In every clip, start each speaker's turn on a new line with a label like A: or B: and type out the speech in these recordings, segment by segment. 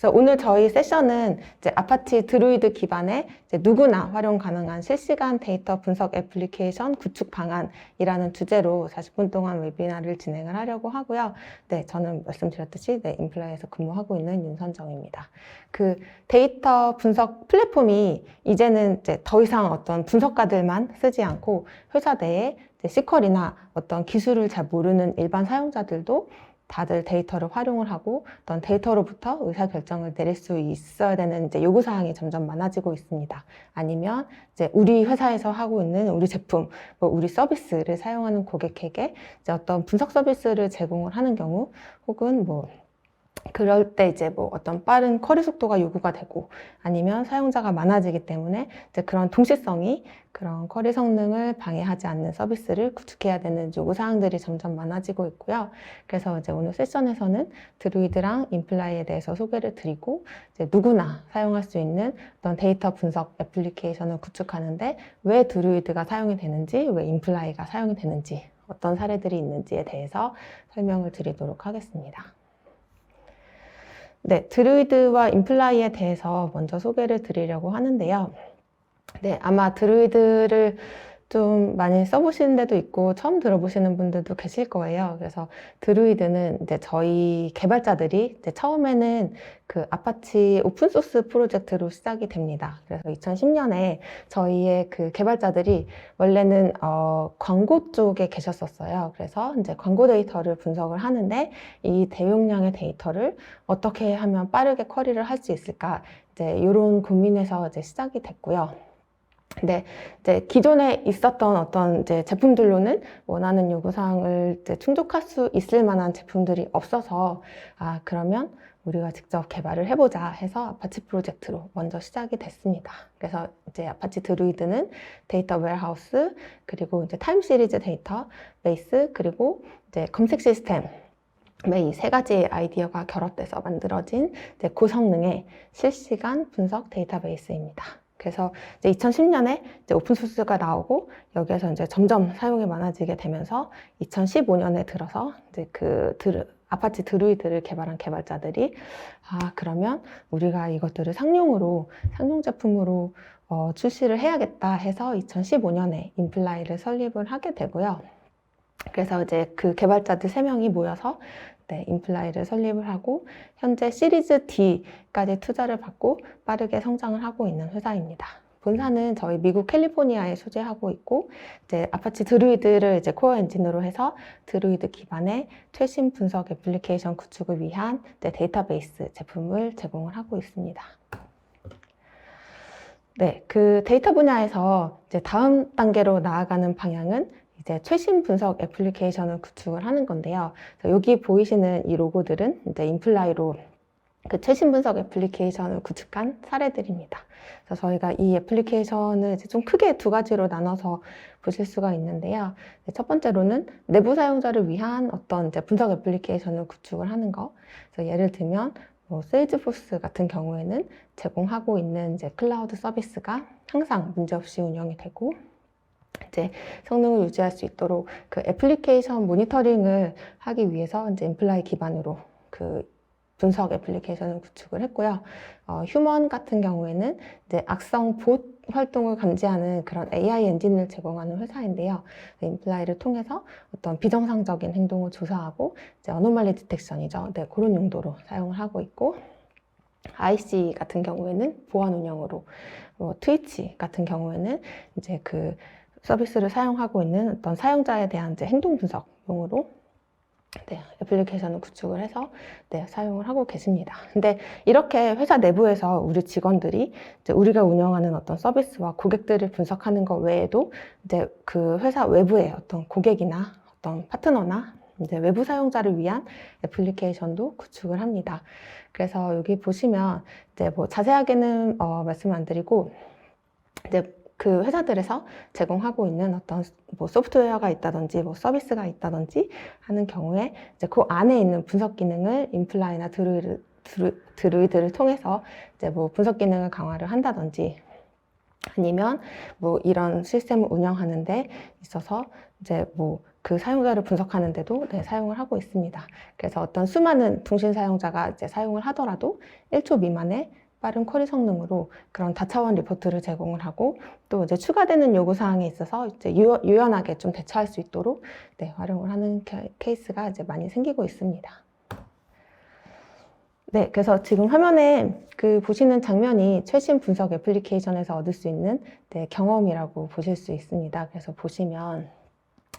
A: 그래서 오늘 저희 세션은 이제 아파치 드루이드 기반의 이제 누구나 활용 가능한 실시간 데이터 분석 애플리케이션 구축 방안이라는 주제로 40분 동안 웨비나를 진행을 하려고 하고요. 네, 저는 말씀드렸듯이 인플라이에서 근무하고 있는 윤선정입니다. 그 데이터 분석 플랫폼이 이제는 이제 더 이상 어떤 분석가들만 쓰지 않고 회사 내에 SQL이나 어떤 기술을 잘 모르는 일반 사용자들도 다들 데이터를 활용을 하고 어떤 데이터로부터 의사결정을 내릴 수 있어야 되는 이제 요구사항이 점점 많아지고 있습니다. 아니면 이제 우리 회사에서 하고 있는 우리 제품, 우리 서비스를 사용하는 고객에게 이제 어떤 분석 서비스를 제공을 하는 경우 혹은 그럴 때 이제 어떤 빠른 쿼리 속도가 요구가 되고 아니면 사용자가 많아지기 때문에 이제 그런 동시성이 그런 쿼리 성능을 방해하지 않는 서비스를 구축해야 되는 요구사항들이 점점 많아지고 있고요. 그래서 이제 오늘 세션에서는 드루이드랑 인플라이에 대해서 소개를 드리고 이제 누구나 사용할 수 있는 어떤 데이터 분석 애플리케이션을 구축하는데 왜 드루이드가 사용이 되는지, 왜 인플라이가 사용이 되는지, 어떤 사례들이 있는지에 대해서 설명을 드리도록 하겠습니다. 네, 드루이드와 인플라이에 대해서 먼저 소개를 드리려고 하는데요. 네, 아마 드루이드를 좀 많이 써보시는 데도 있고 처음 들어보시는 분들도 계실 거예요. 그래서 드루이드는 이제 저희 개발자들이 이제 처음에는 그 아파치 오픈소스 프로젝트로 시작이 됩니다. 그래서 2010년에 저희의 그 개발자들이 원래는 광고 쪽에 계셨었어요. 그래서 이제 광고 데이터를 분석을 하는데 이 대용량의 데이터를 어떻게 하면 빠르게 쿼리를 할 수 있을까? 이제 이런 고민에서 이제 시작이 됐고요. 근데 이제 기존에 있었던 어떤 이제 제품들로는 원하는 요구사항을 이제 충족할 수 있을 만한 제품들이 없어서 그러면 우리가 직접 개발을 해보자 해서 아파치 프로젝트로 먼저 시작이 됐습니다. 그래서 이제 아파치 드루이드는 데이터 웨어하우스 그리고 이제 타임 시리즈 데이터 베이스 그리고 이제 검색 시스템 이 세 가지 아이디어가 결합돼서 만들어진 이제 고성능의 실시간 분석 데이터베이스입니다. 그래서 이제 2010년에 이제 오픈소스가 나오고 여기에서 이제 점점 사용이 많아지게 되면서 2015년에 들어서 이제 아파치 드루이드를 개발한 개발자들이 그러면 우리가 이것들을 상용 제품으로 출시를 해야겠다 해서 2015년에 인플라이를 설립을 하게 되고요. 그래서 이제 그 개발자들 3명이 모여서 인플라이를 설립을 하고 현재 시리즈 D까지 투자를 받고 빠르게 성장을 하고 있는 회사입니다. 본사는 저희 미국 캘리포니아에 소재하고 있고 이제 아파치 드루이드를 이제 코어 엔진으로 해서 드루이드 기반의 최신 분석 애플리케이션 구축을 위한 데이터베이스 제품을 제공을 하고 있습니다. 네, 그 데이터 분야에서 이제 다음 단계로 나아가는 방향은 이제 최신 분석 애플리케이션을 구축을 하는 건데요. 여기 보이시는 이 로고들은 이제 인플라이로 그 최신 분석 애플리케이션을 구축한 사례들입니다. 그래서 저희가 이 애플리케이션을 이제 좀 크게 2가지로 나눠서 보실 수가 있는데요. 첫 번째로는 내부 사용자를 위한 어떤 이제 분석 애플리케이션을 구축을 하는 거. 그래서 예를 들면 세일즈포스 같은 경우에는 제공하고 있는 이제 클라우드 서비스가 항상 문제없이 운영이 되고 이제 성능을 유지할 수 있도록 그 애플리케이션 모니터링을 하기 위해서 이제 인플라이 기반으로 그 분석 애플리케이션을 구축을 했고요. 휴먼 같은 경우에는 이제 악성 봇 활동을 감지하는 그런 AI 엔진을 제공하는 회사인데요. 인플라이를 통해서 어떤 비정상적인 행동을 조사하고 이제 어노멀리 디텍션이죠. 그런 용도로 사용을 하고 있고 IC 같은 경우에는 보안 운영으로 트위치 같은 경우에는 이제 그 서비스를 사용하고 있는 어떤 사용자에 대한 이제 행동 분석용으로 애플리케이션을 구축을 해서 사용을 하고 계십니다. 근데 이렇게 회사 내부에서 우리 직원들이 이제 우리가 운영하는 어떤 서비스와 고객들을 분석하는 것 외에도 이제 그 회사 외부의 어떤 고객이나 어떤 파트너나 이제 외부 사용자를 위한 애플리케이션도 구축을 합니다. 그래서 여기 보시면 이제 자세하게는 말씀 안 드리고 이제 그 회사들에서 제공하고 있는 어떤 소프트웨어가 있다든지 서비스가 있다든지 하는 경우에 이제 그 안에 있는 분석 기능을 인플라이나 드루이드를 통해서 이제 분석 기능을 강화를 한다든지 아니면 이런 시스템을 운영하는 데 있어서 이제 뭐 그 사용자를 분석하는데도 네, 사용을 하고 있습니다. 그래서 어떤 수많은 통신 사용자가 이제 사용을 하더라도 1초 미만의 빠른 쿼리 성능으로 그런 다차원 리포트를 제공을 하고 또 이제 추가되는 요구 사항에 있어서 이제 유연하게 좀 대처할 수 있도록 네, 활용을 하는 케이스가 이제 많이 생기고 있습니다. 네, 그래서 지금 화면에 그 보시는 장면이 최신 분석 애플리케이션에서 얻을 수 있는 네, 경험이라고 보실 수 있습니다. 그래서 보시면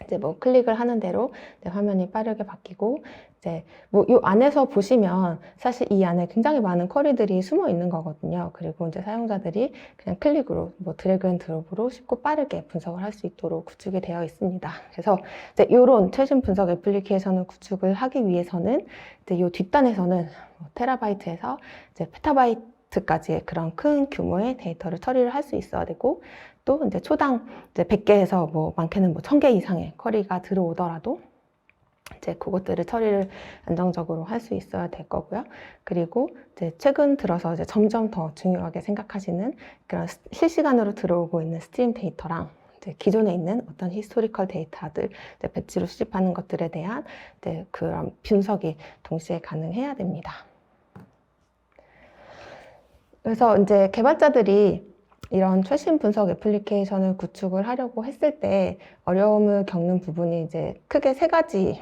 A: 이제 뭐 클릭을 하는 대로 네, 화면이 빠르게 바뀌고 이제 뭐 이 안에서 보시면 사실 이 안에 굉장히 많은 쿼리들이 숨어 있는 거거든요. 그리고 이제 사용자들이 그냥 클릭으로 뭐 드래그 앤 드롭으로 쉽고 빠르게 분석을 할 수 있도록 구축이 되어 있습니다. 그래서 이제 이런 최신 분석 애플리케이션을 구축을 하기 위해서는 이제 이 뒷단에서는 뭐 테라바이트에서 이제 페타바이트까지의 그런 큰 규모의 데이터를 처리를 할 수 있어야 되고 또 이제 초당 이제 100개에서 뭐 많게는 뭐 1000개 이상의 쿼리가 들어오더라도 이제 그것들을 처리를 안정적으로 할 수 있어야 될 거고요. 그리고 이제 최근 들어서 이제 점점 더 중요하게 생각하시는 그런 실시간으로 들어오고 있는 스트림 데이터랑 이제 기존에 있는 어떤 히스토리컬 데이터들, 이제 배치로 수집하는 것들에 대한 이제 그런 분석이 동시에 가능해야 됩니다. 그래서 이제 개발자들이 이런 최신 분석 애플리케이션을 구축을 하려고 했을 때 어려움을 겪는 부분이 이제 크게 3가지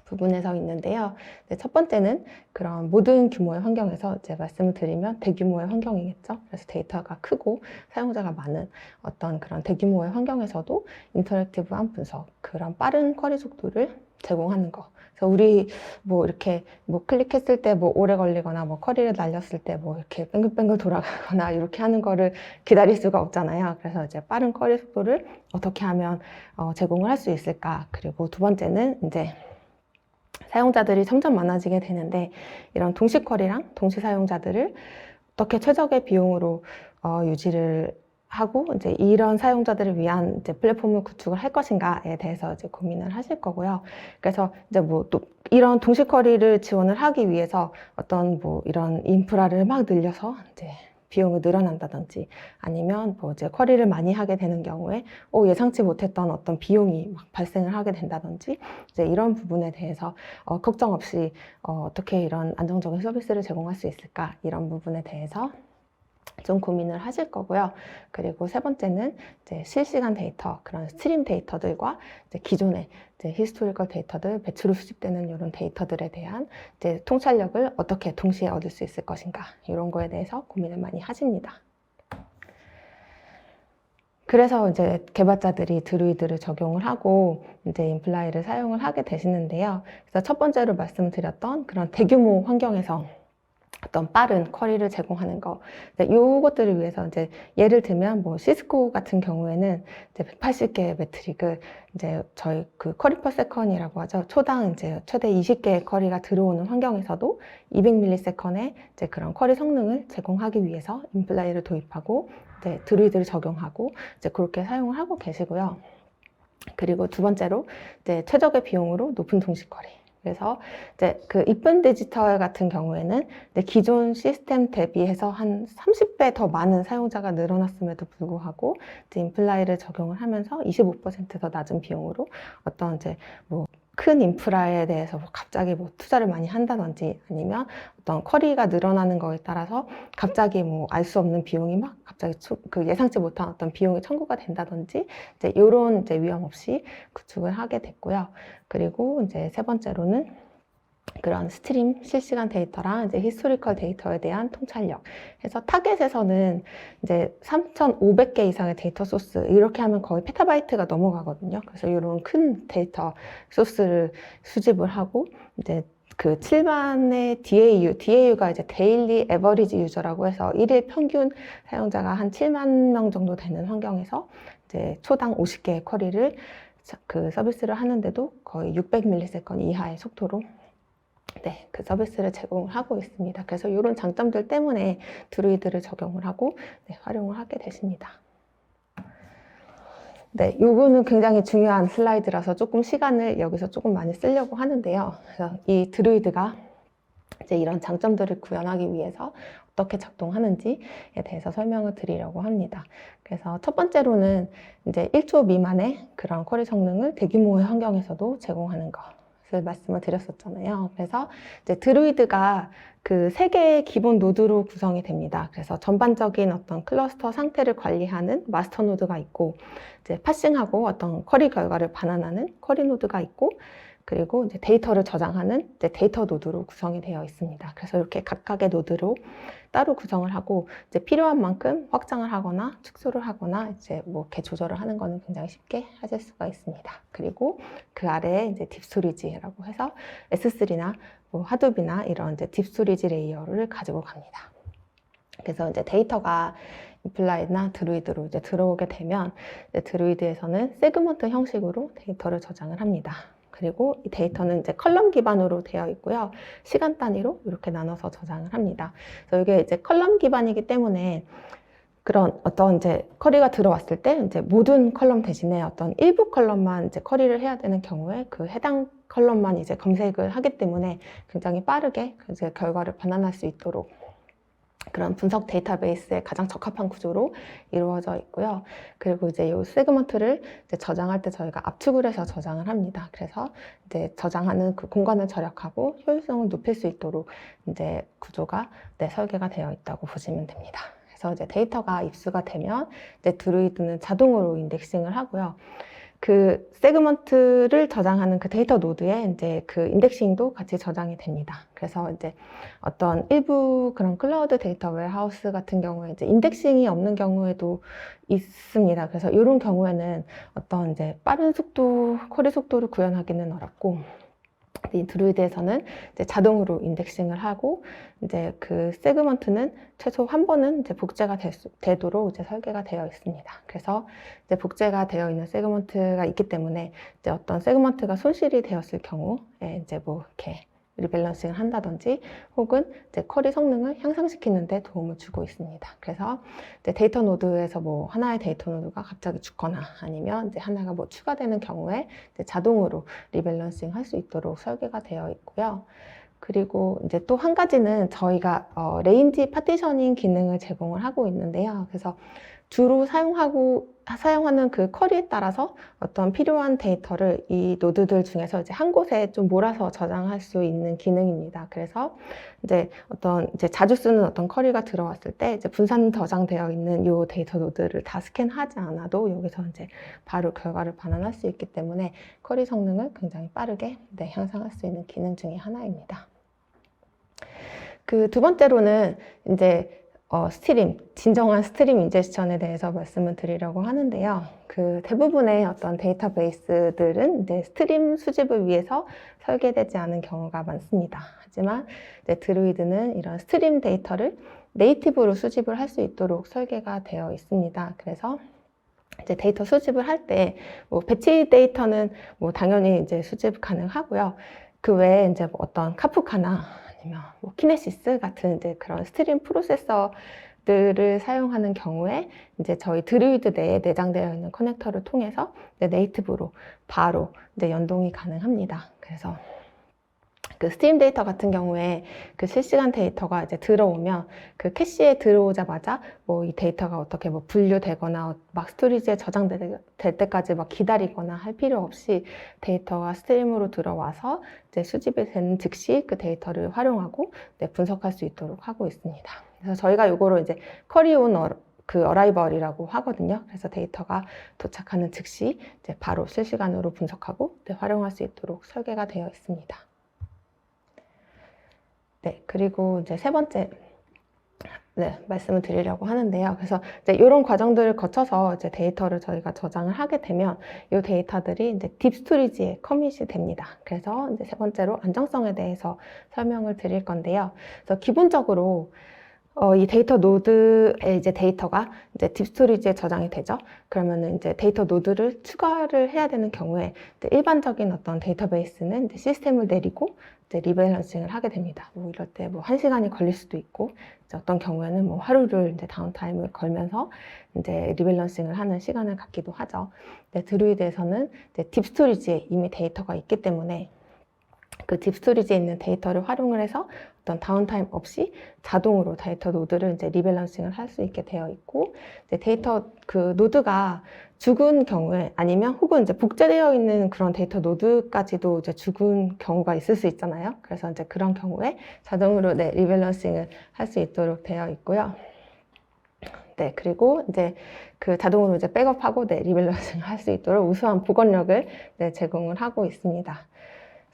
A: 부분에서 있는데요. 첫 번째는 그런 모든 규모의 환경에서 이제 말씀을 드리면 대규모의 환경이겠죠. 그래서 데이터가 크고 사용자가 많은 어떤 그런 대규모의 환경에서도 인터랙티브한 분석, 그런 빠른 쿼리 속도를 제공하는 거. 그래서 우리 뭐 이렇게 뭐 클릭했을 때 뭐 오래 걸리거나 뭐 쿼리를 날렸을 때 뭐 이렇게 뱅글뱅글 돌아가거나 이렇게 하는 거를 기다릴 수가 없잖아요. 그래서 이제 빠른 쿼리 속도를 어떻게 하면 제공을 할 수 있을까. 그리고 두 번째는 이제 사용자들이 점점 많아지게 되는데 이런 동시 쿼리랑 동시 사용자들을 어떻게 최적의 비용으로 유지를 하고 이제 이런 사용자들을 위한 이제 플랫폼을 구축을 할 것인가에 대해서 이제 고민을 하실 거고요. 그래서 이제 뭐 또 이런 동시 쿼리를 지원을 하기 위해서 어떤 뭐 이런 인프라를 막 늘려서 이제 비용을 늘어난다든지 아니면 뭐 이제 쿼리를 많이 하게 되는 경우에 예상치 못했던 어떤 비용이 막 발생을 하게 된다든지 이제 이런 부분에 대해서 걱정 없이 어떻게 이런 안정적인 서비스를 제공할 수 있을까 이런 부분에 대해서 좀 고민을 하실 거고요. 그리고 세 번째는 이제 실시간 데이터, 그런 스트림 데이터들과 이제 기존의 이제 히스토리컬 데이터들, 배치로 수집되는 이런 데이터들에 대한 이제 통찰력을 어떻게 동시에 얻을 수 있을 것인가 이런 거에 대해서 고민을 많이 하십니다. 그래서 이제 개발자들이 드루이드를 적용을 하고 이제 인플라이를 사용을 하게 되시는데요. 그래서 첫 번째로 말씀드렸던 그런 대규모 환경에서 어떤 빠른 쿼리를 제공하는 거. 요것들을 위해서 이제 예를 들면 뭐 시스코 같은 경우에는 이제 180개의 매트릭을 이제 저희 그 쿼리 퍼 세컨이라고 하죠. 초당 이제 최대 20개의 쿼리가 들어오는 환경에서도 200ms의 이제 그런 쿼리 성능을 제공하기 위해서 인플라이를 도입하고 이제 드루이드를 적용하고 이제 그렇게 사용을 하고 계시고요. 그리고 두 번째로 이제 최적의 비용으로 높은 동시 쿼리. 그래서 이제 그 이쁜 디지털 같은 경우에는 이제 기존 시스템 대비해서 한 30배 더 많은 사용자가 늘어났음에도 불구하고 이제 인플라이를 적용을 하면서 25% 더 낮은 비용으로 어떤 이제 뭐 큰 인프라에 대해서 뭐 갑자기 뭐 투자를 많이 한다든지 아니면 어떤 쿼리가 늘어나는 거에 따라서 갑자기 뭐 알 수 없는 비용이 막 갑자기 그 예상치 못한 어떤 비용이 청구가 된다든지 이제 이런 이제 위험 없이 구축을 하게 됐고요. 그리고 이제 세 번째로는 그런 스트림 실시간 데이터랑 이제 히스토리컬 데이터에 대한 통찰력. 그래서 타겟에서는 이제 3,500개 이상의 데이터 소스, 이렇게 하면 거의 페타바이트가 넘어가거든요. 그래서 이런 큰 데이터 소스를 수집을 하고 이제 그 7만의 DAU가 이제 데일리 에버리지 유저라고 해서 일일 평균 사용자가 한 7만 명 정도 되는 환경에서 이제 초당 50개의 쿼리를 그 서비스를 하는데도 거의 600ms 이하의 속도로 네, 그 서비스를 제공을 하고 있습니다. 그래서 이런 장점들 때문에 드루이드를 적용을 하고 네, 활용을 하게 되십니다. 네, 요거는 굉장히 중요한 슬라이드라서 조금 시간을 여기서 조금 많이 쓰려고 하는데요. 그래서 이 드루이드가 이제 이런 장점들을 구현하기 위해서 어떻게 작동하는지에 대해서 설명을 드리려고 합니다. 그래서 첫 번째로는 이제 1초 미만의 그런 쿼리 성능을 대규모의 환경에서도 제공하는 것을 말씀을 드렸었잖아요. 그래서 이제 드루이드가 그 3개의 기본 노드로 구성이 됩니다. 그래서 전반적인 어떤 클러스터 상태를 관리하는 마스터 노드가 있고, 이제 파싱하고 어떤 쿼리 결과를 반환하는 쿼리 노드가 있고, 그리고 이제 데이터를 저장하는 이제 데이터 노드로 구성이 되어 있습니다. 그래서 이렇게 각각의 노드로 따로 구성을 하고, 이제 필요한 만큼 확장을 하거나 축소를 하거나 이제 뭐 이렇게 조절을 하는 거는 굉장히 쉽게 하실 수가 있습니다. 그리고 그 아래에 이제 딥스토리지라고 해서 S3나 뭐 하둡이나 이런 이제 딥스토리지 레이어를 가지고 갑니다. 그래서 이제 데이터가 인플라이나 드루이드로 이제 들어오게 되면 이제 드루이드에서는 세그먼트 형식으로 데이터를 저장을 합니다. 그리고 이 데이터는 이제 컬럼 기반으로 되어 있고요. 시간 단위로 이렇게 나눠서 저장을 합니다. 그래서 이게 이제 컬럼 기반이기 때문에 그런 어떤 이제 쿼리가 들어왔을 때 이제 모든 컬럼 대신에 어떤 일부 컬럼만 이제 쿼리를 해야 되는 경우에 그 해당 컬럼만 이제 검색을 하기 때문에 굉장히 빠르게 이제 결과를 반환할 수 있도록 그런 분석 데이터베이스에 가장 적합한 구조로 이루어져 있고요. 그리고 이제 이 세그먼트를 이제 저장할 때 저희가 압축을 해서 저장을 합니다. 그래서 이제 저장하는 그 공간을 절약하고 효율성을 높일 수 있도록 이제 구조가 설계가 되어 있다고 보시면 됩니다. 그래서 이제 데이터가 입수가 되면 이제 드루이드는 자동으로 인덱싱을 하고요. 그 세그먼트를 저장하는 그 데이터 노드에 이제 그 인덱싱도 같이 저장이 됩니다. 그래서 이제 어떤 일부 그런 클라우드 데이터 웨어하우스 같은 경우에 이제 인덱싱이 없는 경우에도 있습니다. 그래서 이런 경우에는 어떤 이제 빠른 속도, 쿼리 속도를 구현하기는 어렵고, 이 드루이드에서는 이제 자동으로 인덱싱을 하고, 이제 그 세그먼트는 최소 한 번은 이제 복제가 되도록 이제 설계가 되어 있습니다. 그래서 이제 복제가 되어 있는 세그먼트가 있기 때문에 이제 어떤 세그먼트가 손실이 되었을 경우에 이제 뭐 이렇게 리밸런싱을 한다든지 혹은 이제 쿼리 성능을 향상시키는 데 도움을 주고 있습니다. 그래서 이제 데이터 노드에서 뭐 하나의 데이터 노드가 갑자기 죽거나 아니면 이제 하나가 뭐 추가되는 경우에 이제 자동으로 리밸런싱 할 수 있도록 설계가 되어 있고요. 그리고 이제 또 한 가지는 저희가 레인지 파티셔닝 기능을 제공을 하고 있는데요. 그래서 주로 사용하는 그 쿼리에 따라서 어떤 필요한 데이터를 이 노드들 중에서 이제 한 곳에 좀 몰아서 저장할 수 있는 기능입니다. 그래서 이제 자주 쓰는 어떤 쿼리가 들어왔을 때 이제 분산 저장되어 있는 이 데이터 노드를 다 스캔하지 않아도 여기서 이제 바로 결과를 반환할 수 있기 때문에 쿼리 성능을 굉장히 빠르게 향상할 수 있는 기능 중에 하나입니다. 그 두 번째로는 이제 진정한 스트림 인제스션에 대해서 말씀을 드리려고 하는데요. 그 대부분의 어떤 데이터베이스들은 이제 스트림 수집을 위해서 설계되지 않은 경우가 많습니다. 하지만 이제 드루이드는 이런 스트림 데이터를 네이티브로 수집을 할 수 있도록 설계가 되어 있습니다. 그래서 이제 데이터 수집을 할 때 뭐 배치 데이터는 뭐 당연히 이제 수집 가능하고요. 그 외에 이제 뭐 어떤 카프카나 아니면 뭐 키네시스 같은 이제 그런 스트림 프로세서들을 사용하는 경우에 이제 저희 드루이드 내에 내장되어 있는 커넥터를 통해서 이제 네이티브로 바로 이제 연동이 가능합니다. 그래서 그 스트림 데이터 같은 경우에 그 실시간 데이터가 이제 들어오면 그 캐시에 들어오자마자 뭐 이 데이터가 어떻게 뭐 분류되거나 막 스토리지에 저장될 때까지 막 기다리거나 할 필요 없이 데이터가 스트림으로 들어와서 이제 수집이 되는 즉시 그 데이터를 활용하고 분석할 수 있도록 하고 있습니다. 그래서 저희가 이거로 이제 쿼리 온 어라이벌이라고 하거든요. 그래서 데이터가 도착하는 즉시 이제 바로 실시간으로 분석하고 활용할 수 있도록 설계가 되어 있습니다. 네, 그리고 이제 세 번째 말씀을 드리려고 하는데요. 그래서 이제 이런 과정들을 거쳐서 이제 데이터를 저희가 저장을 하게 되면 이 데이터들이 이제 딥스토리지에 커밋이 됩니다. 그래서 이제 세 번째로 안정성에 대해서 설명을 드릴 건데요. 그래서 기본적으로 이 데이터 노드에 이제 데이터가 이제 딥스토리지에 저장이 되죠. 그러면은 이제 데이터 노드를 추가를 해야 되는 경우에 일반적인 어떤 데이터베이스는 이제 시스템을 내리고 이제 리밸런싱을 하게 됩니다. 뭐 이럴 때 뭐 1시간이 걸릴 수도 있고, 이제 어떤 경우에는 뭐 하루를 이제 다운타임을 걸면서 이제 리밸런싱을 하는 시간을 갖기도 하죠. 근데 드루이드에서는 이제 딥스토리지에 이미 데이터가 있기 때문에 그 딥스토리지에 있는 데이터를 활용을 해서 어떤 다운타임 없이 자동으로 데이터 노드를 이제 리밸런싱을 할 수 있게 되어 있고, 이제 데이터 그 노드가 죽은 경우에 아니면 혹은 이제 복제되어 있는 그런 데이터 노드까지도 이제 죽은 경우가 있을 수 있잖아요. 그래서 이제 그런 경우에 자동으로 네, 리밸런싱을 할 수 있도록 되어 있고요. 네, 그리고 이제 그 자동으로 이제 백업하고 네, 리밸런싱을 할 수 있도록 우수한 복원력을 네, 제공을 하고 있습니다.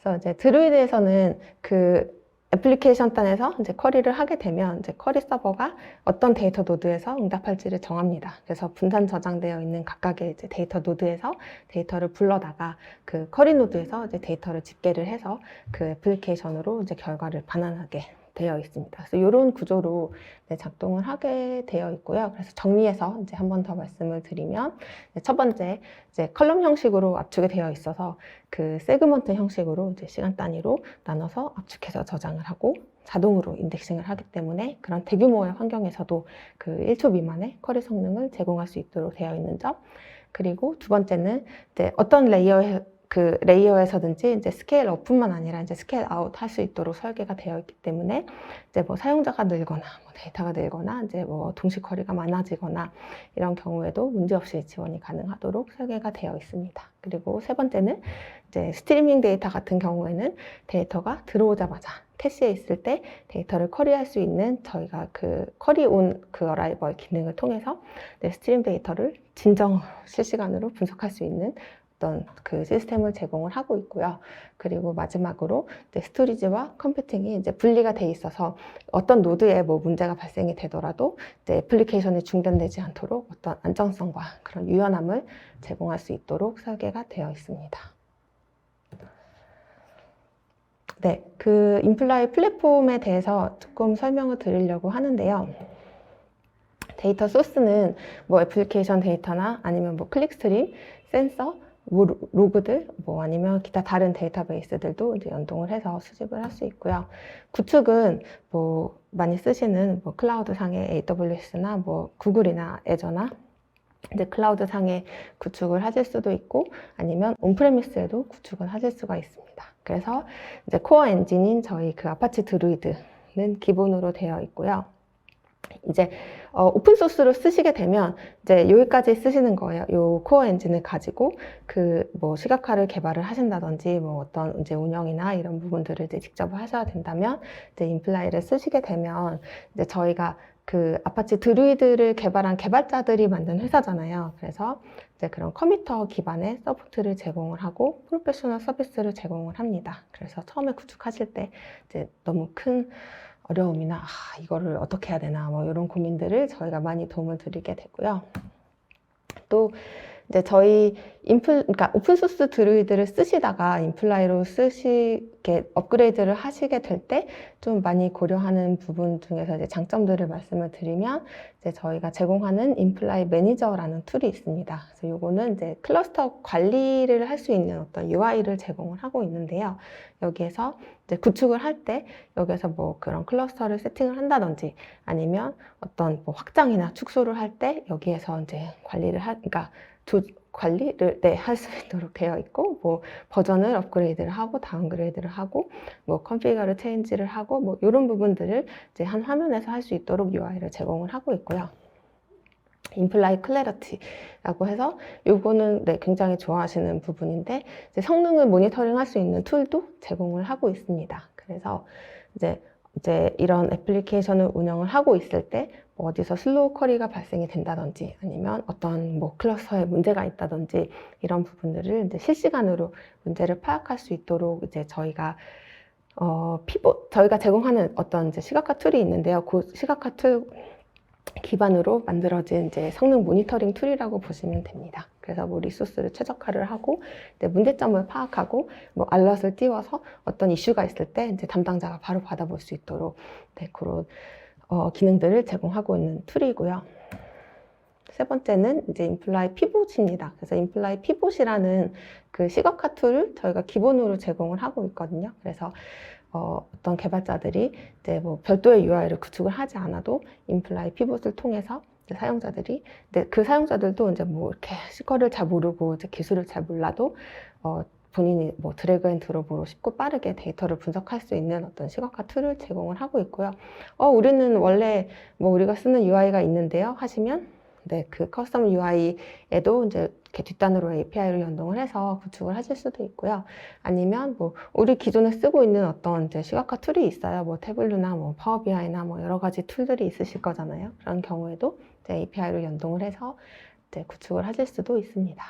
A: 그래서 이제 드루이드에서는 그 애플리케이션 단에서 이제 쿼리를 하게 되면 이제 쿼리 서버가 어떤 데이터 노드에서 응답할지를 정합니다. 그래서 분산 저장되어 있는 각각의 이제 데이터 노드에서 데이터를 불러다가 그 쿼리 노드에서 이제 데이터를 집계를 해서 그 애플리케이션으로 이제 결과를 반환하게 되어 있습니다. 그래서 이런 구조로 네, 작동을 하게 되어 있고요. 그래서 정리해서 이제 한 번 더 말씀을 드리면, 첫 번째 이제 컬럼 형식으로 압축이 되어 있어서 그 세그먼트 형식으로 이제 시간 단위로 나눠서 압축해서 저장을 하고 자동으로 인덱싱을 하기 때문에 그런 대규모의 환경에서도 그 1초 미만의 쿼리 성능을 제공할 수 있도록 되어 있는 점. 그리고 두 번째는 이제 어떤 레이어에서든지 이제 스케일 업뿐만 아니라 이제 스케일 아웃 할 수 있도록 설계가 되어 있기 때문에 이제 뭐 사용자가 늘거나 뭐 데이터가 늘거나 이제 뭐 동시 쿼리가 많아지거나 이런 경우에도 문제없이 지원이 가능하도록 설계가 되어 있습니다. 그리고 세 번째는 이제 스트리밍 데이터 같은 경우에는 데이터가 들어오자마자 캐시에 있을 때 데이터를 쿼리할 수 있는 저희가 그 쿼리 온 그 어라이벌 기능을 통해서 스트림 데이터를 진정 실시간으로 분석할 수 있는 어떤 그 시스템을 제공을 하고 있고요. 그리고 마지막으로 이제 스토리지와 컴퓨팅이 이제 분리가 돼 있어서 어떤 노드에 뭐 문제가 발생이 되더라도 이제 애플리케이션이 중단되지 않도록 어떤 안정성과 그런 유연함을 제공할 수 있도록 설계가 되어 있습니다. 네, 그 인플라이 플랫폼에 대해서 조금 설명을 드리려고 하는데요. 데이터 소스는 뭐 애플리케이션 데이터나 아니면 뭐 클릭스트림, 센서, 뭐 로그들, 뭐 아니면 기타 다른 데이터베이스들도 이제 연동을 해서 수집을 할 수 있고요. 구축은 뭐 많이 쓰시는 뭐 클라우드 상의 AWS나 뭐 구글이나 애저나 이제 클라우드 상에 구축을 하실 수도 있고 아니면 온프레미스에도 구축을 하실 수가 있습니다. 그래서 이제 코어 엔진인 저희 그 아파치 드루이드는 기본으로 되어 있고요. 이제 오픈 소스로 쓰시게 되면 이제 여기까지 쓰시는 거예요. 요 코어 엔진을 가지고 그 뭐 시각화를 개발을 하신다든지 뭐 어떤 이제 운영이나 이런 부분들을 이제 직접 하셔야 된다면 이제 인플라이를 쓰시게 되면 이제 저희가 그 아파치 드루이드를 개발한 개발자들이 만든 회사잖아요. 그래서 이제 그런 컴퓨터 기반의 서포트를 제공을 하고 프로페셔널 서비스를 제공을 합니다. 그래서 처음에 구축하실 때 이제 너무 큰 어려움이나 이거를 어떻게 해야 되나 뭐 이런 고민들을 저희가 많이 도움을 드리게 되고요. 또 이제 저희 그러니까 오픈소스 드루이드를 쓰시다가 인플라이로 쓰시게 업그레이드를 하시게 될 때 좀 많이 고려하는 부분 중에서 이제 장점들을 말씀을 드리면 이제 저희가 제공하는 인플라이 매니저라는 툴이 있습니다. 그래서 요거는 이제 클러스터 관리를 할 수 있는 어떤 UI를 제공을 하고 있는데요. 여기에서 이제 구축을 할 때 여기에서 뭐 그런 클러스터를 세팅을 한다든지 아니면 어떤 뭐 확장이나 축소를 할 때 여기에서 이제 그러니까 관리를 할 수 있도록 되어 있고 뭐 버전을 업그레이드를 하고 다운그레이드를 하고 뭐 컨피그를 체인지를 하고 뭐 이런 부분들을 이제 한 화면에서 할 수 있도록 UI를 제공을 하고 있고요. 인플라이 클래리티라고 해서 요거는 굉장히 좋아하시는 부분인데 이제 성능을 모니터링 할 수 있는 툴도 제공을 하고 있습니다. 그래서 이제 이런 애플리케이션을 운영을 하고 있을 때 뭐 어디서 슬로우 쿼리가 발생이 된다든지 아니면 어떤 뭐 클러스터에 문제가 있다든지 이런 부분들을 이제 실시간으로 문제를 파악할 수 있도록 이제 저희가 저희가 제공하는 어떤 이제 시각화 툴이 있는데요. 그 시각화 툴 기반으로 만들어진 이제 성능 모니터링 툴이라고 보시면 됩니다. 그래서 뭐 리소스를 최적화를 하고 이제 문제점을 파악하고 뭐 알럿을 띄워서 어떤 이슈가 있을 때 이제 담당자가 바로 받아볼 수 있도록 그런 기능들을 제공하고 있는 툴이고요. 세 번째는 이제 인플라이 피봇입니다. 그래서 인플라이 피봇이라는 그 시각화 툴을 저희가 기본으로 제공을 하고 있거든요. 그래서 어떤 개발자들이 이제 뭐 별도의 UI를 구축을 하지 않아도 인플라이 피봇을 통해서 이제 사용자들이 그 사용자들도 이제 뭐 이렇게 시커를 잘 모르고 이제 기술을 잘 몰라도 본인이 뭐 드래그 앤 드롭으로 쉽고 빠르게 데이터를 분석할 수 있는 어떤 시각화 툴을 제공을 하고 있고요. 우리는 원래 뭐 우리가 쓰는 UI가 있는데요 하시면 네, 그 커스텀 UI에도 이제 이렇게 뒷단으로 API를 연동을 해서 구축을 하실 수도 있고요. 아니면 뭐 우리 기존에 쓰고 있는 어떤 이제 시각화 툴이 있어요. 뭐 태블루나 뭐 파워 BI나 뭐 여러 가지 툴들이 있으실 거잖아요. 그런 경우에도 이제 API를 연동을 해서 이제 구축을 하실 수도 있습니다.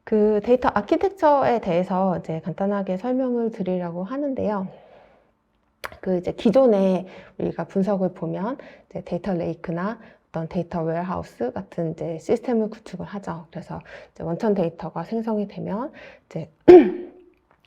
A: 그 데이터 아키텍처에 대해서 이제 간단하게 설명을 드리려고 하는데요. 그 이제 기존에 우리가 분석을 보면 이제 데이터 레이크나 어떤 데이터 웨어하우스 같은 이제 시스템을 구축을 하죠. 그래서 이제 원천 데이터가 생성이 되면 이제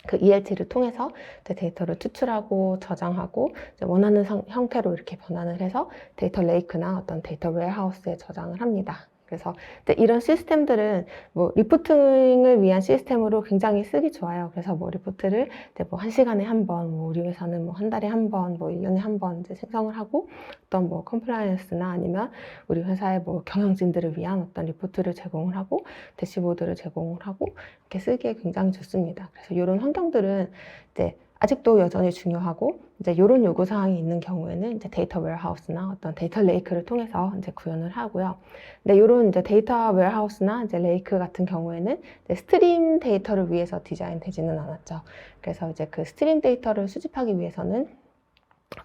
A: 그 ELT를 통해서 이제 데이터를 추출하고 저장하고 이제 원하는 형태로 이렇게 변환을 해서 데이터 레이크나 어떤 데이터 웨어하우스에 저장을 합니다. 그래서 이런 시스템들은 뭐 리포팅을 위한 시스템으로 굉장히 쓰기 좋아요. 그래서 뭐 리포트를 뭐 1시간에 한 번, 뭐 우리 회사는 뭐 한 달에 한 번, 뭐 1년에 한 번 이제 생성을 하고 어떤 뭐 컴플라이언스나 아니면 우리 회사의 뭐 경영진들을 위한 어떤 리포트를 제공을 하고 대시보드를 제공을 하고 이렇게 쓰기에 굉장히 좋습니다. 그래서 이런 환경들은 이제 아직도 여전히 중요하고 이제 이런 요구 사항이 있는 경우에는 이제 데이터 웨어하우스나 어떤 데이터 레이크를 통해서 이제 구현을 하고요. 근데 이런 이제 데이터 웨어하우스나 이제 레이크 같은 경우에는 이제 스트림 데이터를 위해서 디자인되지는 않았죠. 그래서 이제 그 스트림 데이터를 수집하기 위해서는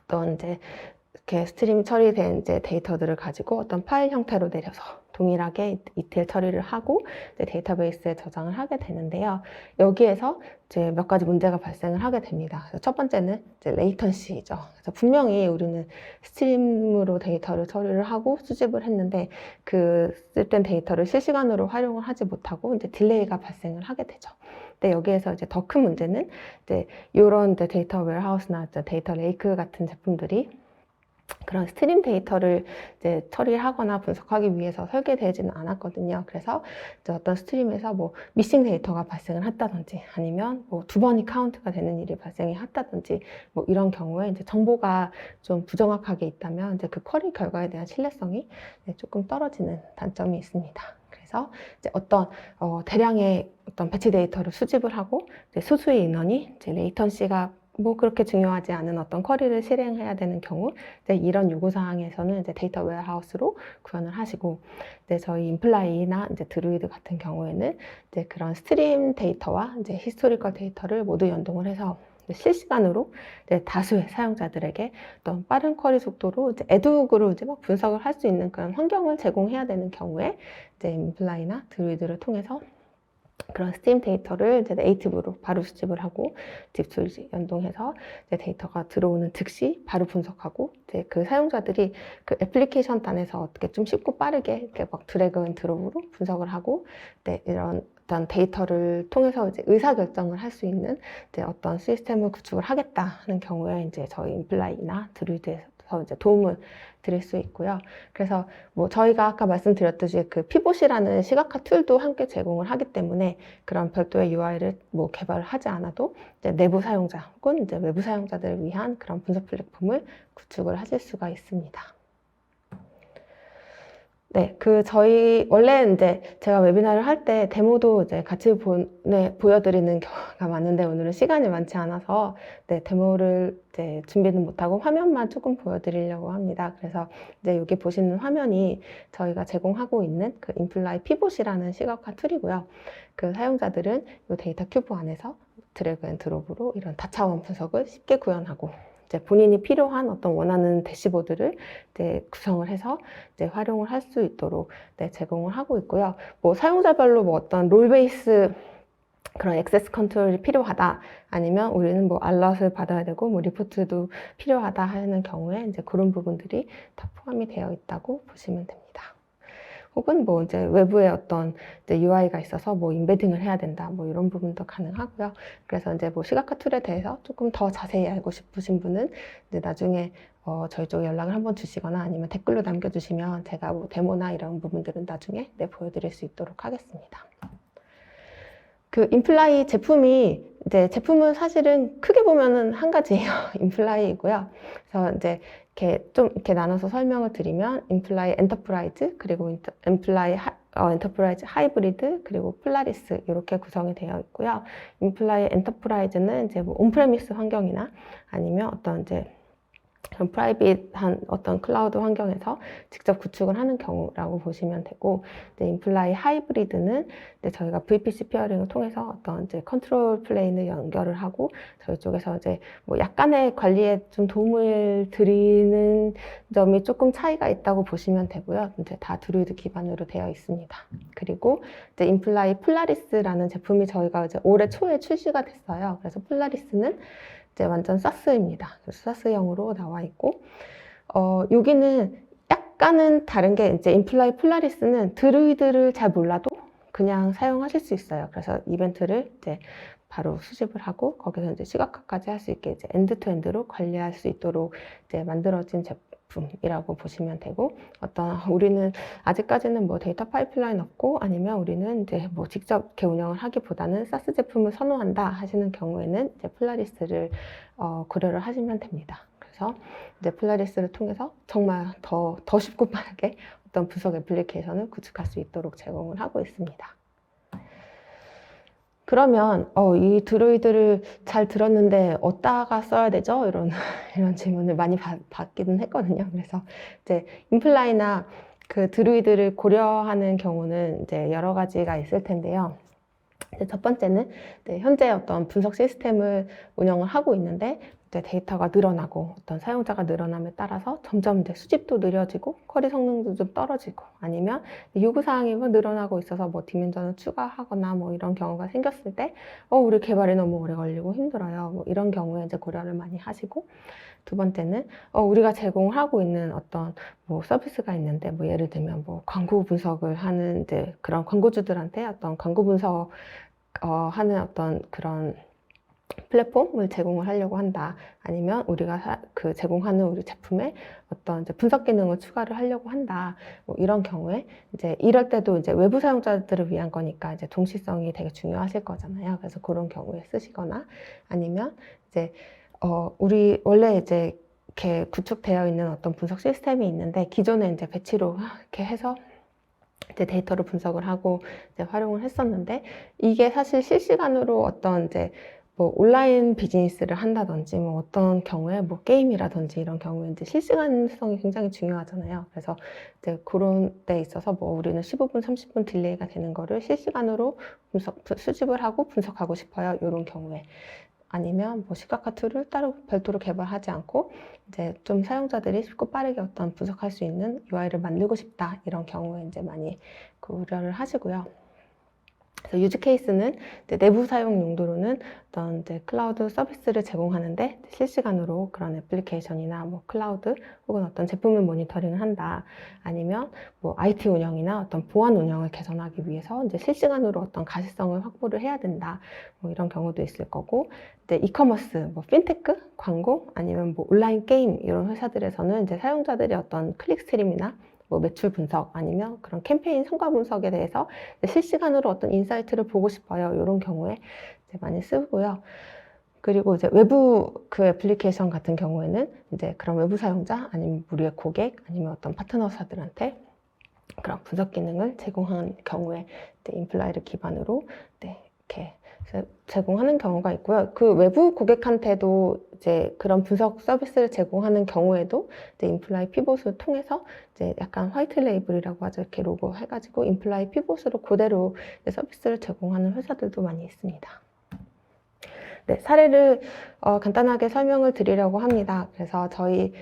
A: 어떤 이제 이렇게 스트림 처리된 이제 데이터들을 가지고 어떤 파일 형태로 내려서 동일하게 이틀 처리를 하고 이제 데이터베이스에 저장을 하게 되는데요. 여기에서 이제 몇 가지 문제가 발생을 하게 됩니다. 그래서 첫 번째는 이제 레이턴시죠. 그래서 분명히 우리는 스트림으로 데이터를 처리를 하고 수집을 했는데 그 쓸된 데이터를 실시간으로 활용을 하지 못하고 이제 딜레이가 발생을 하게 되죠. 근데 여기에서 이제 더 큰 문제는 이제 이런 데이터 웨어하우스나 데이터 레이크 같은 제품들이 그런 스트림 데이터를 이제 처리하거나 분석하기 위해서 설계되지는 않았거든요. 그래서 이제 어떤 스트림에서 뭐 미싱 데이터가 발생을 했다든지 아니면 뭐 2번이 카운트가 되는 일이 발생이 했다든지 뭐 이런 경우에 이제 정보가 좀 부정확하게 있다면 이제 그 쿼리 결과에 대한 신뢰성이 조금 떨어지는 단점이 있습니다. 그래서 이제 어떤 대량의 어떤 배치 데이터를 수집을 하고 이제 소수의 인원이 이제 레이턴시가 뭐 그렇게 중요하지 않은 어떤 쿼리를 실행해야 되는 경우 이제 이런 요구 사항에서는 이제 데이터 웨어하우스로 구현을 하시고 이제 저희 인플라이나 이제 드루이드 같은 경우에는 이제 그런 스트림 데이터와 이제 히스토리컬 데이터를 모두 연동을 해서 실시간으로 이제 다수의 사용자들에게 어떤 빠른 쿼리 속도로 이제 에드훅으로 이제 막 분석을 할 수 있는 그런 환경을 제공해야 되는 경우에 이제 인플라이나 드루이드를 통해서 그런 스팀 데이터를 이제 네이티브로 바로 수집을 하고 딥스토리지 연동해서 이제 데이터가 들어오는 즉시 바로 분석하고 이제 그 사용자들이 그 애플리케이션 단에서 어떻게 좀 쉽고 빠르게 이렇게 막 드래그 앤 드롭으로 분석을 하고 이런 어떤 데이터를 통해서 이제 의사결정을 할 수 있는 이제 어떤 시스템을 구축을 하겠다 하는 경우에 이제 저희 인플라이나 드루이드에서 이제 도움을 드릴 수 있고요. 그래서 뭐 저희가 아까 말씀드렸듯이 그 피봇이라는 시각화 툴도 함께 제공을 하기 때문에 그런 별도의 UI를 뭐 개발을 하지 않아도 이제 내부 사용자 혹은 이제 외부 사용자들을 위한 그런 분석 플랫폼을 구축을 하실 수가 있습니다. 네, 저희, 원래 이제 제가 웨비나를 할 때 데모도 이제 같이 보여드리는 경우가 많은데 오늘은 시간이 많지 않아서 네, 데모를 이제 준비는 못하고 화면만 조금 보여드리려고 합니다. 그래서 이제 여기 보시는 화면이 저희가 제공하고 있는 그 인플라이 피봇이라는 시각화 툴이고요. 그 사용자들은 이 데이터 큐브 안에서 드래그 앤 드롭으로 이런 다차원 분석을 쉽게 구현하고 이제 본인이 필요한 어떤 원하는 대시보드를 이제 구성을 해서 이제 활용을 할 수 있도록 제공을 하고 있고요. 뭐 사용자별로 뭐 어떤 롤 베이스 그런 액세스 컨트롤이 필요하다 아니면 우리는 뭐 알럿을 받아야 되고 뭐 리포트도 필요하다 하는 경우에 이제 그런 부분들이 다 포함이 되어 있다고 보시면 됩니다. 혹은 뭐 이제 외부에 어떤 이제 UI가 있어서 뭐 인베딩을 해야 된다 뭐 이런 부분도 가능하고요. 그래서 이제 뭐 시각화 툴에 대해서 조금 더 자세히 알고 싶으신 분은 이제 나중에 저희 쪽에 연락을 한번 주시거나 아니면 댓글로 남겨주시면 제가 뭐 데모나 이런 부분들은 나중에 보여드릴 수 있도록 하겠습니다. 그 인플라이 제품이 이제 제품은 사실은 크게 보면은 한 가지예요. 인플라이이고요. 그래서 이제 이렇게 좀 이렇게 나눠서 설명을 드리면 인플라이 엔터프라이즈 그리고 인플라이 엔터프라이즈 하이브리드 그리고 플라리스 이렇게 구성이 되어 있고요. 인플라이 엔터프라이즈는 이제 뭐 온프레미스 환경이나 아니면 어떤 이제 그런 프라이빗한 어떤 클라우드 환경에서 직접 구축을 하는 경우라고 보시면 되고, 이제 인플라이 하이브리드는 이제 저희가 VPC 피어링을 통해서 어떤 이제 컨트롤 플레인을 연결을 하고 저희 쪽에서 이제 뭐 약간의 관리에 좀 도움을 드리는 점이 조금 차이가 있다고 보시면 되고요. 이제 다 드루이드 기반으로 되어 있습니다. 그리고 이제 인플라이 플라리스라는 제품이 저희가 이제 올해 초에 출시가 됐어요. 그래서 플라리스는 이제 완전 사스입니다. 사스형으로 나와 있고, 여기는 약간은 다른 게 이제 인플라이 플라리스는 드루이드를 잘 몰라도 그냥 사용하실 수 있어요. 그래서 이벤트를 이제 바로 수집을 하고 거기서 이제 시각화까지 할 수 있게 이제 엔드 투 엔드로 관리할 수 있도록 이제 만들어진 제품이라고 보시면 되고, 우리는 아직까지는 뭐 데이터 파이프라인 없고 아니면 우리는 이제 뭐 직접 이렇게 운영을 하기보다는 사스 제품을 선호한다 하시는 경우에는 이제 플라리스를 고려를 하시면 됩니다. 그래서 이제 플라리스를 통해서 정말 더 쉽고 빠르게 어떤 분석 애플리케이션을 구축할 수 있도록 제공을 하고 있습니다. 그러면 이 드루이드를 잘 들었는데 어디다가 써야 되죠? 이런 질문을 많이 받기는 했거든요. 그래서 이제 인플라이나 그 드루이드를 고려하는 경우는 이제 여러 가지가 있을 텐데요. 이제 첫 번째는 현재 어떤 분석 시스템을 운영을 하고 있는데 이제 데이터가 늘어나고 어떤 사용자가 늘어남에 따라서 점점 이제 수집도 느려지고 쿼리 성능도 좀 떨어지고, 아니면 요구사항이 뭐 늘어나고 있어서 뭐 디멘전을 추가하거나 뭐 이런 경우가 생겼을 때 우리 개발이 너무 오래 걸리고 힘들어요. 뭐 이런 경우에 이제 고려를 많이 하시고, 두 번째는 우리가 제공하고 있는 어떤 뭐 서비스가 있는데 뭐 예를 들면 뭐 광고 분석을 하는 이제 그런 광고주들한테 어떤 광고 분석 하는 어떤 그런 플랫폼을 제공을 하려고 한다. 아니면 우리가 제공하는 우리 제품에 어떤 이제 분석 기능을 추가를 하려고 한다. 뭐 이런 경우에 이제 이럴 때도 이제 외부 사용자들을 위한 거니까 이제 동시성이 되게 중요하실 거잖아요. 그래서 그런 경우에 쓰시거나, 아니면 이제 우리 원래 이제 이렇게 구축되어 있는 어떤 분석 시스템이 있는데 기존에 이제 배치로 이렇게 해서 이제 데이터를 분석을 하고 이제 활용을 했었는데, 이게 사실 실시간으로 어떤 이제 뭐 온라인 비즈니스를 한다든지 뭐 어떤 경우에 뭐 게임이라든지 이런 경우에 이제 실시간성이 굉장히 중요하잖아요. 그래서 이제 그런 데 있어서 뭐 우리는 15분, 30분 딜레이가 되는 거를 실시간으로 수집을 하고 분석하고 싶어요. 이런 경우에. 아니면 뭐 시각화 툴을 따로 별도로 개발하지 않고 이제 좀 사용자들이 쉽고 빠르게 어떤 분석할 수 있는 UI를 만들고 싶다, 이런 경우에 이제 많이 고려를 하시고요. 그래서 유즈 케이스는 내부 사용 용도로는 어떤 이제 클라우드 서비스를 제공하는데 실시간으로 그런 애플리케이션이나 뭐 클라우드 혹은 어떤 제품을 모니터링을 한다. 아니면 뭐 IT 운영이나 어떤 보안 운영을 개선하기 위해서 이제 실시간으로 어떤 가시성을 확보를 해야 된다. 뭐 이런 경우도 있을 거고, 이제 이커머스, 뭐 핀테크, 광고, 아니면 뭐 온라인 게임 이런 회사들에서는 이제 사용자들의 어떤 클릭 스트림이나 뭐 매출 분석 아니면 그런 캠페인 성과 분석에 대해서 실시간으로 어떤 인사이트를 보고 싶어요. 이런 경우에 이제 많이 쓰고요. 그리고 이제 외부 그 애플리케이션 같은 경우에는 이제 그런 외부 사용자 아니면 우리의 고객 아니면 어떤 파트너사들한테 그런 분석 기능을 제공하는 경우에 이제 인플라이를 기반으로 이렇게 제공하는 경우가 있고요. 그 외부 고객한테도 이제 그런 분석 서비스를 제공하는 경우에도 이제 인플라이 피봇을 통해서 이제 약간 화이트 레이블이라고 하죠. 이렇게 로고 해가지고 인플라이 피봇으로 그대로 서비스를 제공하는 회사들도 많이 있습니다. 네, 사례를 간단하게 설명을 드리려고 합니다. 그래서 저희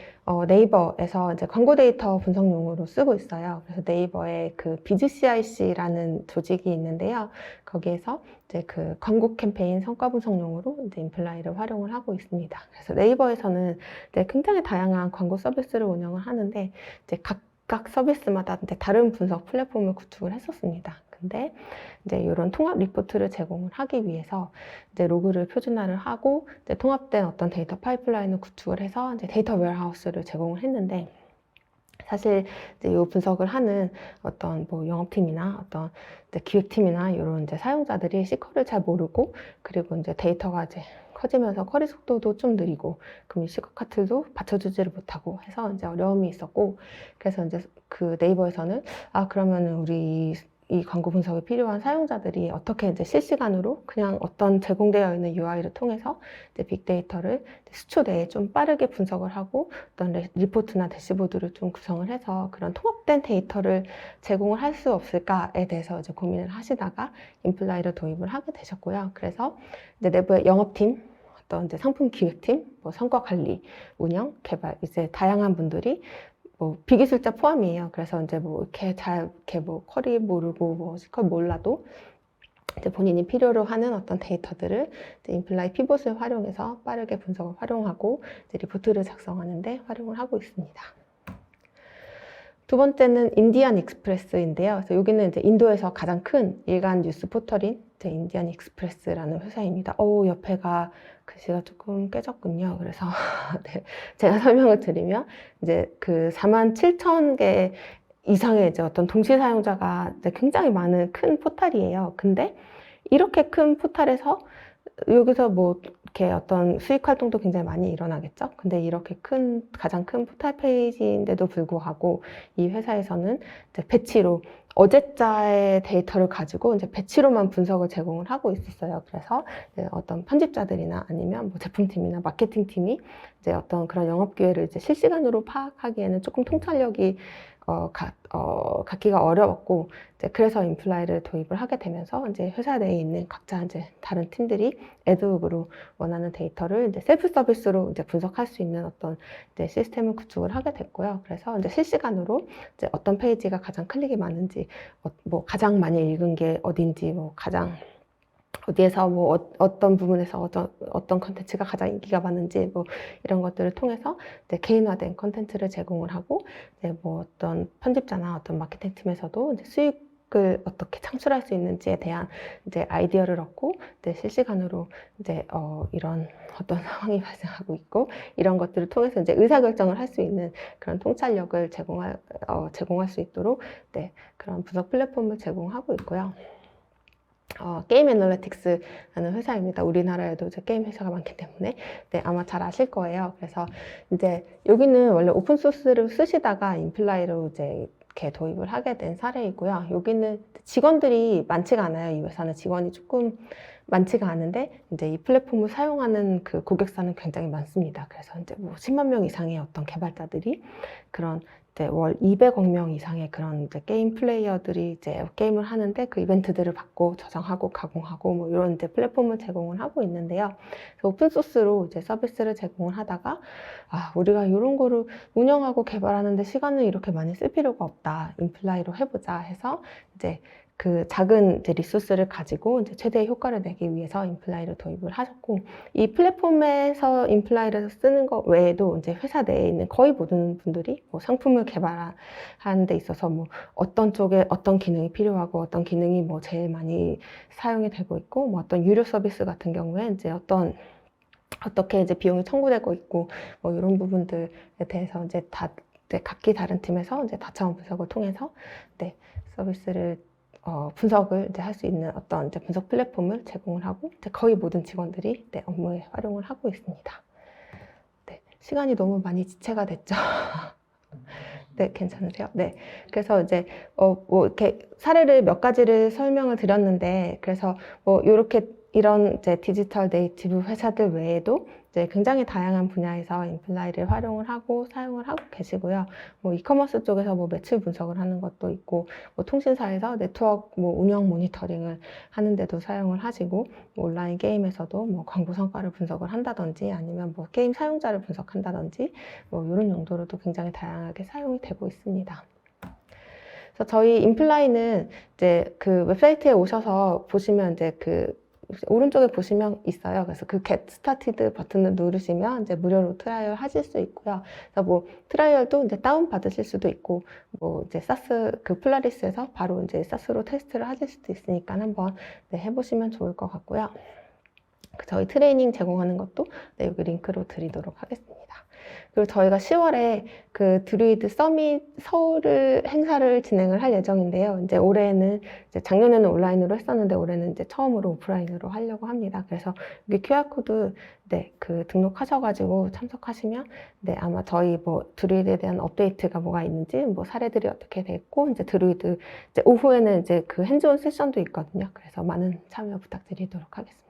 A: 네이버에서 이제 광고 데이터 분석용으로 쓰고 있어요. 그래서 네이버에 그 BizCIC라는 조직이 있는데요. 거기에서 이제 그 광고 캠페인 성과 분석용으로 이제 인플라이를 활용을 하고 있습니다. 그래서 네이버에서는 이제 굉장히 다양한 광고 서비스를 운영을 하는데 이제 각각 서비스마다 이제 다른 분석 플랫폼을 구축을 했었습니다. 근데 이제 이런 통합 리포트를 제공을 하기 위해서 이제 로그를 표준화를 하고 이제 통합된 어떤 데이터 파이프라인을 구축을 해서 이제 데이터 웨어하우스를 제공을 했는데, 사실 이제 이 분석을 하는 어떤 뭐 영업팀이나 어떤 이제 기획팀이나 이런 이제 사용자들이 SQL을 잘 모르고, 그리고 이제 데이터가 이제 커지면서 쿼리 속도도 좀 느리고, 그럼 시각화 툴도 받쳐주지를 못하고 해서 이제 어려움이 있었고, 그래서 이제 그 네이버에서는 그러면은 우리 이 광고 분석이 필요한 사용자들이 어떻게 이제 실시간으로 그냥 어떤 제공되어 있는 UI를 통해서 이제 빅데이터를 수초 내에 좀 빠르게 분석을 하고 어떤 리포트나 대시보드를 좀 구성을 해서 그런 통합된 데이터를 제공을 할 수 없을까에 대해서 이제 고민을 하시다가 인플라이를 도입을 하게 되셨고요. 그래서 이제 내부의 영업팀, 어떤 이제 상품 기획팀, 뭐 성과 관리, 운영, 개발, 이제 다양한 분들이 뭐 비기술자 포함이에요. 그래서 이제 뭐 이렇게 뭐 쿼리 모르고 뭐 C컷 몰라도 이제 본인이 필요로 하는 어떤 데이터들을 이제 인플라이 피봇을 활용해서 빠르게 분석을 활용하고 이제 리포트를 작성하는데 활용을 하고 있습니다. 두 번째는 인디안 익스프레스인데요. 그래서 여기는 이제 인도에서 가장 큰 일간 뉴스 포털인 이제 인디안 익스프레스라는 회사입니다. 옆에가 글씨가 조금 깨졌군요. 그래서 네, 제가 설명을 드리면 이제 그 47,000개 이상의 이제 어떤 동시 사용자가 이제 굉장히 많은 큰 포털이에요. 근데 이렇게 큰 포털에서 여기서 뭐 이렇게 어떤 수익 활동도 굉장히 많이 일어나겠죠. 근데 이렇게 가장 큰 포털 페이지인데도 불구하고 이 회사에서는 이제 배치로 어제자의 데이터를 가지고 이제 배치로만 분석을 제공을 하고 있었어요. 그래서 이제 어떤 편집자들이나 아니면 뭐 제품팀이나 마케팅팀이 이제 어떤 그런 영업 기회를 이제 실시간으로 파악하기에는 조금 통찰력이 갖기가 어려웠고, 이제 그래서 인플라이를 도입을 하게 되면서 이제 회사 내에 있는 각자 이제 다른 팀들이 애드훅으로 원하는 데이터를 이제 셀프 서비스로 이제 분석할 수 있는 어떤 이제 시스템을 구축을 하게 됐고요. 그래서 이제 실시간으로 이제 어떤 페이지가 가장 클릭이 많은지, 뭐 가장 많이 읽은 게 어딘지, 뭐 가장 어디에서 뭐 어떤 부분에서 어떤 컨텐츠가 가장 인기가 많은지 뭐 이런 것들을 통해서 이제 개인화된 컨텐츠를 제공을 하고 이제 뭐 어떤 편집자나 어떤 마케팅 팀에서도 이제 수익을 어떻게 창출할 수 있는지에 대한 이제 아이디어를 얻고 이제 실시간으로 이제 이런 어떤 상황이 발생하고 있고 이런 것들을 통해서 이제 의사결정을 할 수 있는 그런 통찰력을 제공할 수 있도록 네, 그런 분석 플랫폼을 제공하고 있고요. 게임 애널리틱스라는 회사입니다. 우리나라에도 이제 게임 회사가 많기 때문에 네, 아마 잘 아실 거예요. 그래서 이제 여기는 원래 오픈 소스를 쓰시다가 인플라이로 이제 이렇게 도입을 하게 된 사례이고요. 여기는 직원들이 많지가 않아요. 이 회사는 직원이 조금 많지가 않은데 이제 이 플랫폼을 사용하는 그 고객사는 굉장히 많습니다. 그래서 이제 뭐 10만 명 이상의 어떤 개발자들이 그런 월 200억 명 이상의 그런 이제 게임 플레이어들이 이제 게임을 하는데 그 이벤트들을 받고 저장하고 가공하고 뭐 이런 이제 플랫폼을 제공을 하고 있는데요. 그래서 오픈소스로 이제 서비스를 제공을 하다가 우리가 이런 거를 운영하고 개발하는데 시간을 이렇게 많이 쓸 필요가 없다. 인플라이로 해보자 해서 이제 그 작은 이제 리소스를 가지고 이제 최대의 효과를 내기 위해서 인플라이를 도입을 하셨고, 이 플랫폼에서 인플라이를 쓰는 것 외에도 이제 회사 내에 있는 거의 모든 분들이 뭐 상품을 개발하는 데 있어서 뭐 어떤 쪽에 어떤 기능이 필요하고 어떤 기능이 뭐 제일 많이 사용이 되고 있고, 뭐 어떤 유료 서비스 같은 경우에 이제 어떻게 이제 비용이 청구되고 있고, 뭐 이런 부분들에 대해서 이제 각기 다른 팀에서 이제 다차원 분석을 통해서 서비스를 분석을 이제 할 수 있는 어떤 이제 분석 플랫폼을 제공을 하고 이제 거의 모든 직원들이 업무에 활용을 하고 있습니다. 네, 시간이 너무 많이 지체가 됐죠. 네, 괜찮으세요? 네. 그래서 이제 뭐 이렇게 사례를 몇 가지를 설명을 드렸는데, 그래서 뭐 이런 이제 디지털 네이티브 회사들 외에도 이제 굉장히 다양한 분야에서 인플라이를 활용을 하고 사용을 하고 계시고요. 뭐 이커머스 쪽에서 뭐 매출 분석을 하는 것도 있고, 뭐 통신사에서 네트워크 뭐 운영 모니터링을 하는데도 사용을 하시고, 뭐 온라인 게임에서도 뭐 광고 성과를 분석을 한다든지 아니면 뭐 게임 사용자를 분석한다든지 뭐 이런 용도로도 굉장히 다양하게 사용이 되고 있습니다. 그래서 저희 인플라이는 이제 그 웹사이트에 오셔서 보시면 이제 오른쪽에 보시면 있어요. 그래서 그 Get Started 버튼을 누르시면 이제 무료로 트라이얼 하실 수 있고요. 그래서 뭐 트라이얼도 이제 다운 받으실 수도 있고, 뭐 이제 사스 플라리스에서 바로 이제 사스로 테스트를 하실 수도 있으니까 한번 해보시면 좋을 것 같고요. 저희 트레이닝 제공하는 것도 여기 링크로 드리도록 하겠습니다. 그리고 저희가 10월에 그 드루이드 서밋 서울 행사를 진행을 할 예정인데요. 이제 올해는 이제 작년에는 온라인으로 했었는데 올해는 이제 처음으로 오프라인으로 하려고 합니다. 그래서 여기 QR코드 네, 그 등록하셔가지고 참석하시면 네, 아마 저희 뭐 드루이드에 대한 업데이트가 뭐가 있는지 뭐 사례들이 어떻게 됐고 이제 드루이드 이제 오후에는 이제 그 핸즈온 세션도 있거든요. 그래서 많은 참여 부탁드리도록 하겠습니다.